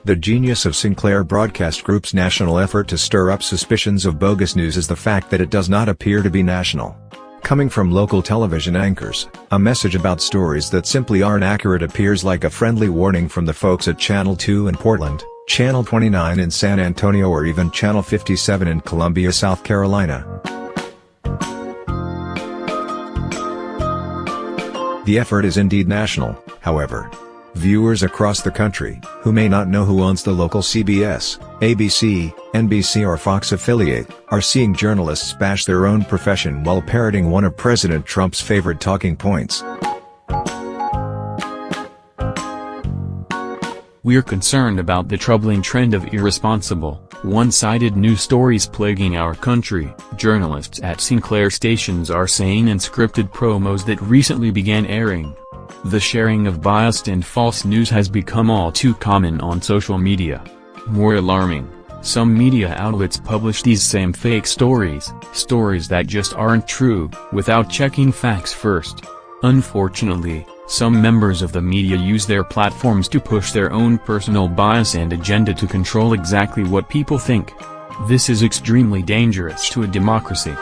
The genius of Sinclair Broadcast Group's national effort to stir up suspicions of bogus news is the fact that it does not appear to be national. Coming from local television anchors, a message about stories that simply aren't accurate appears like a friendly warning from the folks at Channel 2 in Portland, Channel 29 in San Antonio, or even Channel 57 in Columbia, South Carolina. The effort is indeed national, however. Viewers across the country, who may not know who owns the local CBS, ABC, NBC or Fox affiliate, are seeing journalists bash their own profession while parroting one of President Trump's favorite talking points. We're concerned about the troubling trend of irresponsible, one-sided news stories plaguing our country, journalists at Sinclair stations are saying in scripted promos that recently began airing. The sharing of biased and false news has become all too common on social media. More alarming, some media outlets publish these same fake stories that just aren't true, without checking facts first. Unfortunately, some members of the media use their platforms to push their own personal bias and agenda to control exactly what people think. This is extremely dangerous to a democracy.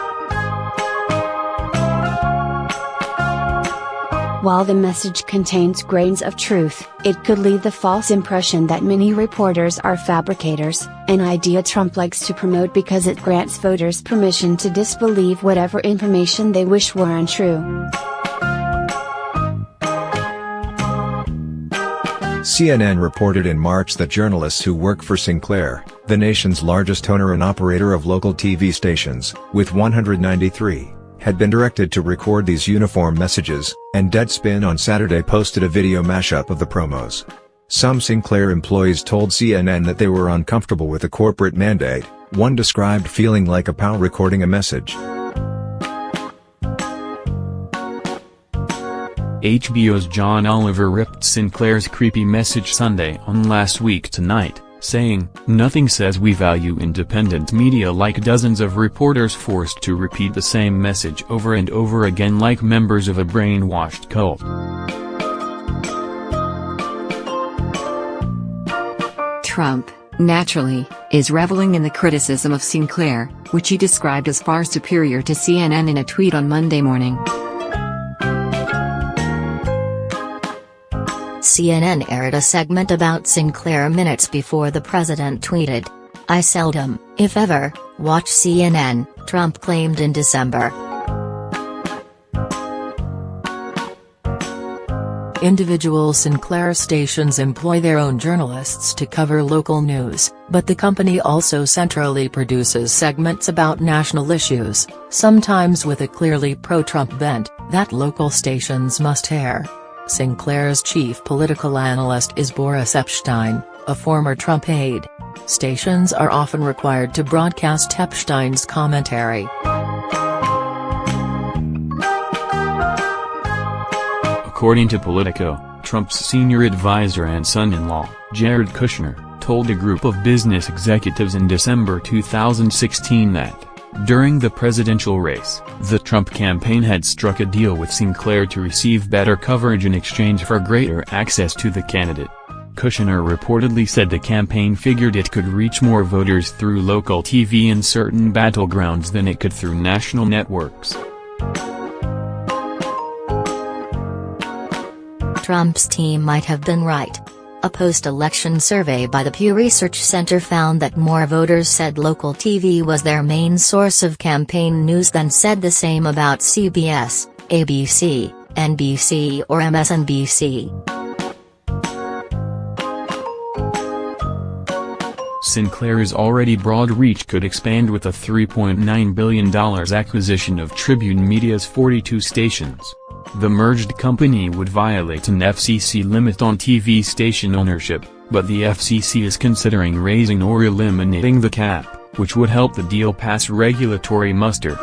While the message contains grains of truth, it could leave the false impression that many reporters are fabricators, an idea Trump likes to promote because it grants voters permission to disbelieve whatever information they wish were untrue. CNN reported in March that journalists who work for Sinclair, the nation's largest owner and operator of local TV stations, with 193, had been directed to record these uniform messages, and Deadspin on Saturday posted a video mashup of the promos. Some Sinclair employees told CNN that they were uncomfortable with the corporate mandate, one described feeling like a pal recording a message. HBO's John Oliver ripped Sinclair's creepy message Sunday on Last Week Tonight, saying, "Nothing says we value independent media like dozens of reporters forced to repeat the same message over and over again like members of a brainwashed cult." Trump, naturally, is reveling in the criticism of Sinclair, which he described as far superior to CNN in a tweet on Monday morning. CNN aired a segment about Sinclair minutes before the president tweeted, "I seldom, if ever, watch CNN," Trump claimed in December. Individual Sinclair stations employ their own journalists to cover local news, but the company also centrally produces segments about national issues, sometimes with a clearly pro-Trump bent, that local stations must air. Sinclair's chief political analyst is Boris Epshteyn, a former Trump aide. Stations are often required to broadcast Epstein's commentary. According to Politico, Trump's senior advisor and son-in-law, Jared Kushner, told a group of business executives in December 2016 that, during the presidential race, the Trump campaign had struck a deal with Sinclair to receive better coverage in exchange for greater access to the candidate. Kushner reportedly said the campaign figured it could reach more voters through local TV in certain battlegrounds than it could through national networks. Trump's team might have been right. A post-election survey by the Pew Research Center found that more voters said local TV was their main source of campaign news than said the same about CBS, ABC, NBC or MSNBC. Sinclair's already broad reach could expand with a $3.9 billion acquisition of Tribune Media's 42 stations. The merged company would violate an FCC limit on TV station ownership, but the FCC is considering raising or eliminating the cap, which would help the deal pass regulatory muster.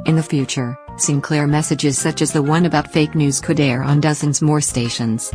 In the future, Sinclair messages such as the one about fake news could air on dozens more stations.